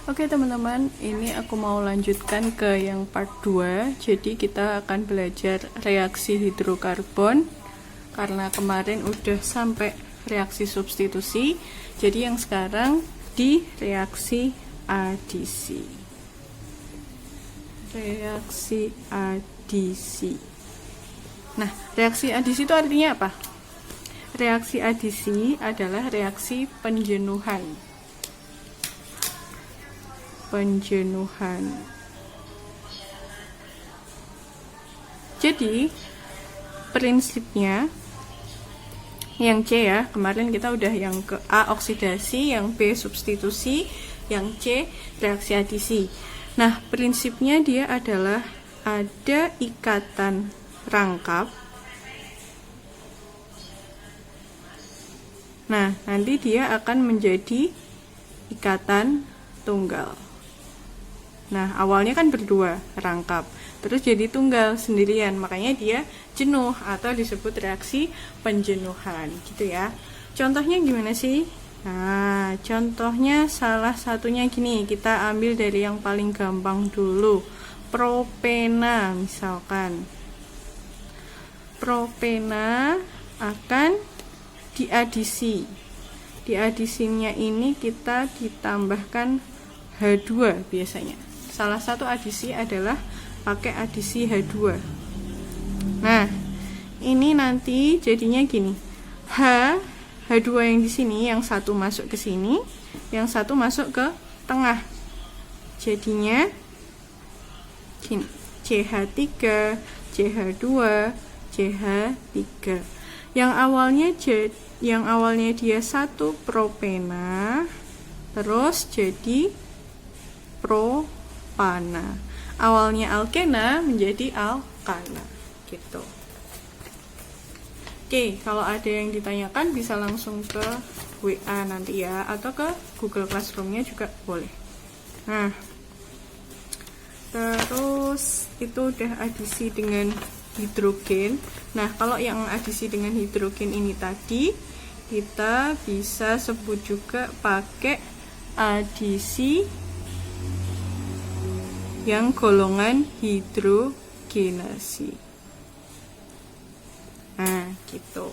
Oke teman-teman, ini aku mau lanjutkan ke yang part 2. Jadi kita akan belajar reaksi hidrokarbon. Karena kemarin udah sampai reaksi substitusi, jadi yang sekarang di reaksi adisi. Reaksi adisi. Nah, reaksi adisi itu artinya apa? Reaksi adisi adalah reaksi penjenuhan. Jadi prinsipnya yang C ya, kemarin kita udah yang ke A oksidasi, yang B substitusi, yang C reaksi adisi. Nah, prinsipnya dia adalah ada ikatan rangkap. Nah, nanti dia akan menjadi ikatan tunggal. Nah, awalnya kan berdua rangkap, terus jadi tunggal sendirian, makanya dia jenuh atau disebut reaksi penjenuhan gitu ya. Contohnya gimana sih? Nah, contohnya salah satunya gini, kita ambil dari yang paling gampang dulu, propena misalkan. Propena akan diadisi. Diadisinya ini kita ditambahkan H2 biasanya. Salah satu adisi adalah pakai adisi H2. Nah, ini nanti jadinya gini. H2 yang di sini, yang satu masuk ke sini, yang satu masuk ke tengah. Jadinya gini. CH3, CH2, CH3. Yang awalnya dia satu propena, terus jadi propana. Awalnya alkena menjadi alkana gitu. Oke, kalau ada yang ditanyakan bisa langsung ke WA nanti ya, atau ke Google Classroom-nya juga boleh. Nah, terus itu udah adisi dengan hidrogen. Nah, kalau yang adisi dengan hidrogen ini tadi kita bisa sebut juga pakai adisi yang golongan hidrogenasi. Nah, gitu.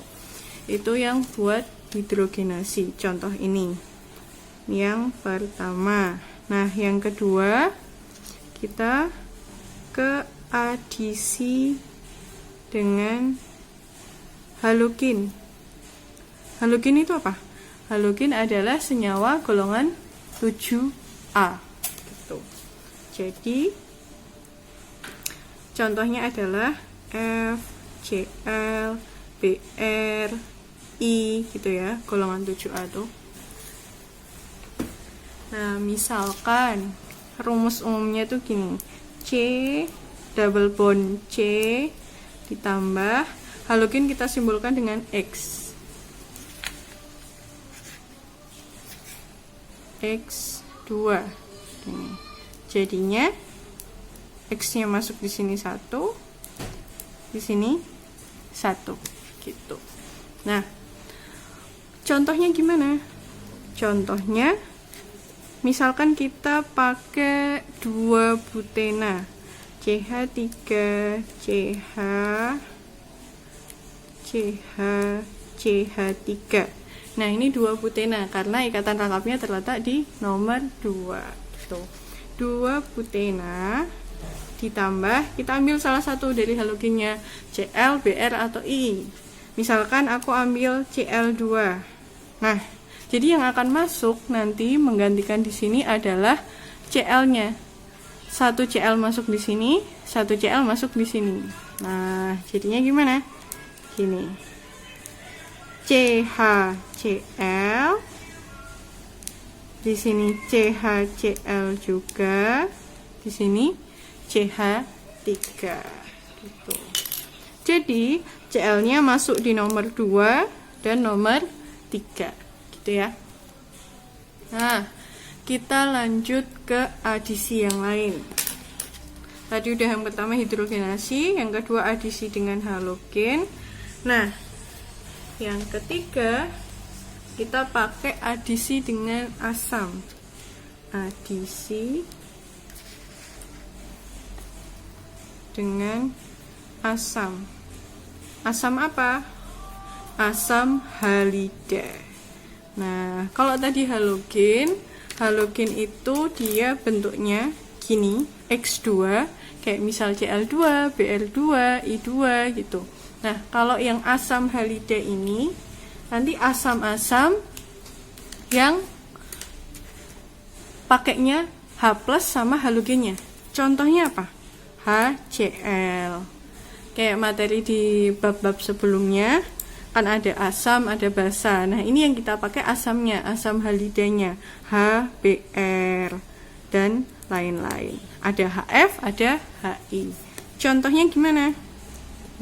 Itu yang buat hidrogenasi. Contoh ini. Yang pertama. Nah, yang kedua kita ke adisi dengan halogen. Halogen itu apa? Halogen adalah senyawa golongan 7A. Gitu. Jadi contohnya adalah F, Cl, Br, I gitu ya, golongan 7A tuh. Nah, misalkan rumus umumnya tuh gini. C double bond C ditambah halogen kita simbolkan dengan X. X2. Ini. Jadinya X-nya masuk di sini 1, di sini 1 gitu. Nah, contohnya gimana? Contohnya misalkan kita pakai 2 butena, CH3, CH, CH, CH3. Nah, ini 2 butena karena ikatan rangkapnya terletak di nomor 2. Tuh. 2 butena ditambah, kita ambil salah satu dari halogennya, Cl, Br atau I. Misalkan aku ambil Cl2. Nah, jadi yang akan masuk nanti menggantikan di sini adalah Cl-nya. 1 Cl masuk di sini, 1 Cl masuk di sini. Nah, jadinya gimana? Gini. CHCl, di sini CHCl juga, di sini CH3 gitu. Jadi Cl-nya masuk di nomor 2 dan nomor 3 gitu ya. Nah, kita lanjut ke adisi yang lain. Tadi udah yang pertama hidrogenasi, yang kedua adisi dengan halogen. Nah, yang ketiga kita pakai adisi dengan asam. adisi dengan asam. Asam apa? Asam halida. Nah, kalau tadi halogen itu dia bentuknya gini, X2, kayak misal Cl2, Br2, I2 gitu. Nah, kalau yang asam halida ini nanti asam-asam yang pakainya H+ sama halogennya. Contohnya apa? HCl. Kayak materi di bab-bab sebelumnya kan ada asam, ada basa. Nah, ini yang kita pakai asamnya, asam halidanya, HBr dan lain-lain. Ada HF, ada HI. Contohnya gimana?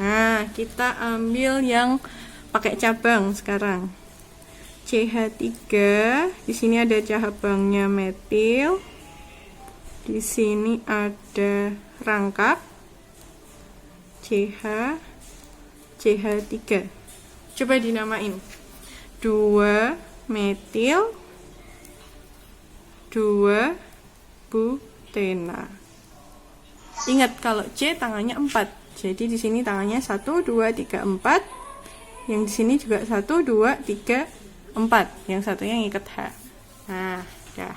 Nah, kita ambil yang pakai cabang sekarang. CH3, di sini ada cabangnya metil. Di sini ada rangkap CH3. Coba dinamain. 2 metil 2 butena. Ingat kalau C tangannya 4. Jadi di sini tangannya 1 2 3 4. Yang di sini juga 1 2 3 4. Yang satunya ngikat H. Nah, dah.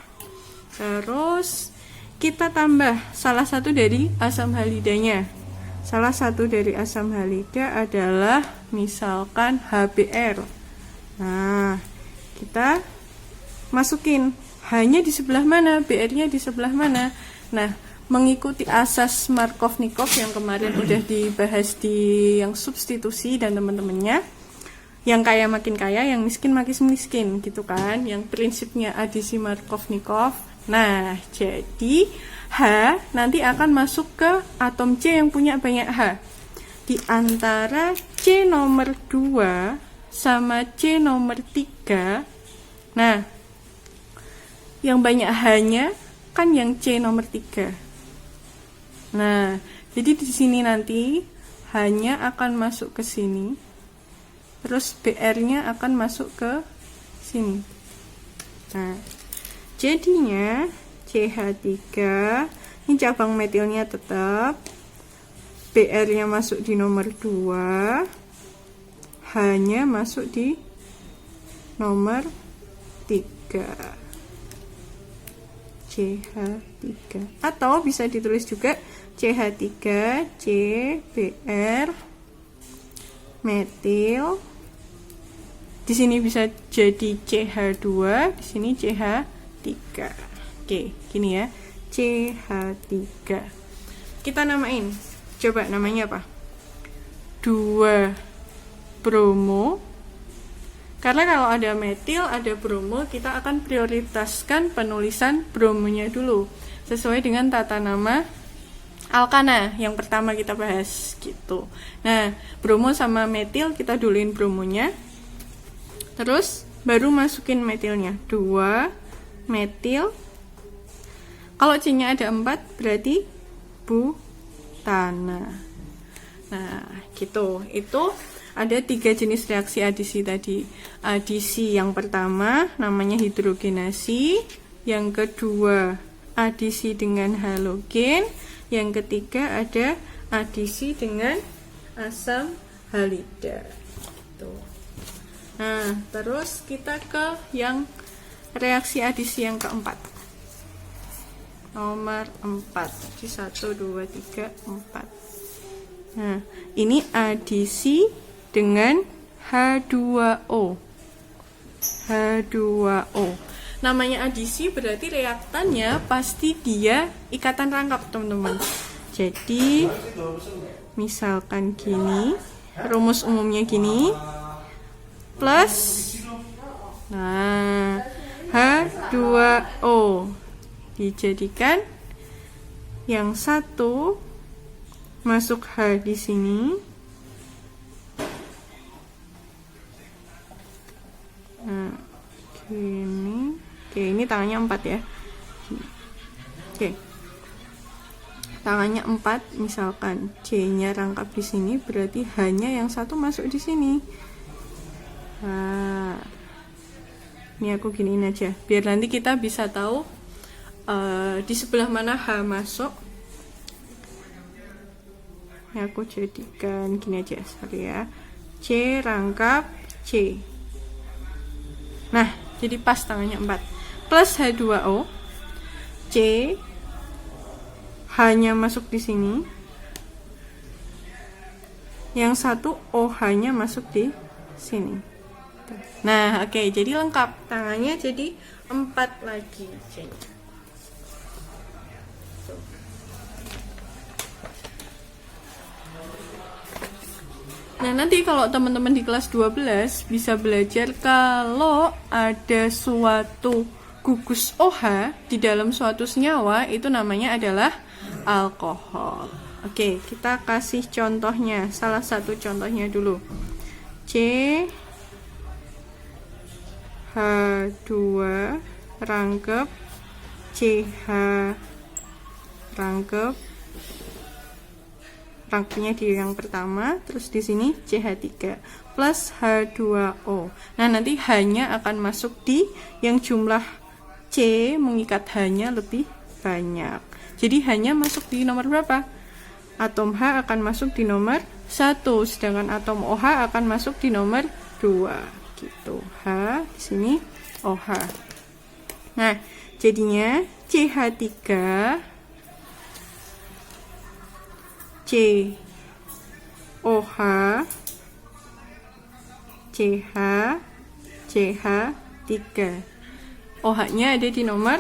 Terus kita tambah salah satu dari asam halidanya. Salah satu dari asam halida adalah misalkan HBr. Nah, kita masukin H-nya di sebelah mana, Br-nya di sebelah mana. Nah, mengikuti asas Markovnikov yang kemarin udah dibahas di yang substitusi dan teman-temannya. Yang kaya makin kaya, yang miskin makin miskin gitu kan. Yang prinsipnya adisi Markovnikov. Nah, jadi H nanti akan masuk ke atom C yang punya banyak H. Di antara C nomor 2 sama C nomor 3. Nah, yang banyak H-nya kan yang C nomor 3. Nah, jadi di sini nanti H-nya akan masuk ke sini. Terus Br-nya akan masuk ke sini. Nah, jadinya CH3, ini cabang metilnya tetap, Br-nya masuk di nomor 2, H-nya masuk di nomor 3. CH3. Atau bisa ditulis juga CH3, CBr, metil. Di sini bisa jadi CH2, di sini CH3. Oke, gini ya. CH3. Kita namain. Coba namanya apa? 2 bromo. Karena kalau ada metil, ada bromo, kita akan prioritaskan penulisan bromonya dulu. Sesuai dengan tata nama alkana yang pertama kita bahas gitu. Nah, bromo sama metil kita duluin bromonya. Terus baru masukin metilnya. 2 metil. Kalau C-nya ada 4 berarti butana. Nah, gitu. Itu ada 3 jenis reaksi adisi tadi. Adisi yang pertama namanya hidrogenasi, yang kedua adisi dengan halogen, yang ketiga ada adisi dengan asam halida. Tuh. Nah, terus kita ke yang reaksi adisi yang keempat. Nomor 4. Jadi 1, 2, 3, 4. Nah, ini adisi dengan H2O. H2O. Namanya adisi berarti reaktannya pasti dia ikatan rangkap, teman-teman. Jadi, misalkan gini, rumus umumnya gini. Plus, nah, H2O dijadikan yang satu masuk H di sini. Nah, gini. Oke, ini tangannya 4 ya. Oke. Tangannya 4, misalkan C-nya rangkap di sini, berarti H-nya yang satu masuk di sini. Nah, ini aku giniin aja biar nanti kita bisa tahu di sebelah mana H masuk. Ya, aku jadikan gini aja, sorry ya. C rangkap C. Nah, jadi pas tangannya 4. Plus H2O. C H-nya masuk di sini. Yang satu OH-nya masuk di sini. Nah, oke, jadi lengkap. Tangannya jadi 4 lagi C-nya. Nah, nanti kalau teman-teman di kelas 12 bisa belajar kalau ada suatu gugus OH di dalam suatu senyawa, itu namanya adalah alkohol. Oke, kita kasih contohnya. Salah satu contohnya dulu. C H2 rangkep CH rangkep, rangkapnya di yang pertama, terus di sini CH3 plus H2O. Nah, nanti H-nya akan masuk di yang jumlah C mengikat H-nya lebih banyak. Jadi H-nya masuk di nomor berapa? Atom H akan masuk di nomor 1, sedangkan atom OH akan masuk di nomor 2. Gitu. H di sini OH. Nah, jadinya CH3 C OH CH CH3. OH-nya ada di nomor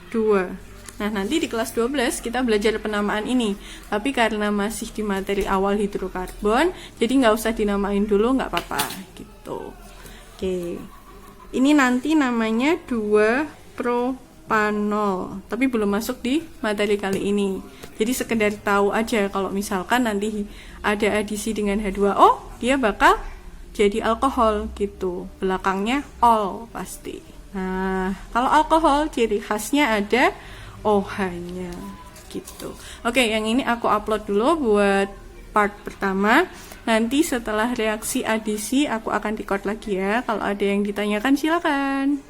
2. Nah, nanti di kelas 12 kita belajar penamaan ini. Tapi karena masih di materi awal hidrokarbon, jadi nggak usah dinamain dulu, nggak apa-apa gitu. Oke. Ini nanti namanya 2-propanol, tapi belum masuk di materi kali ini. Jadi sekedar tahu aja kalau misalkan nanti ada adisi dengan H2O, dia bakal jadi alkohol gitu. Belakangnya ol pasti. Nah, kalau alkohol ciri khasnya ada OH-nya gitu. Oke, yang ini aku upload dulu buat part pertama. Nanti setelah reaksi adisi aku akan record lagi ya. Kalau ada yang ditanyakan silakan.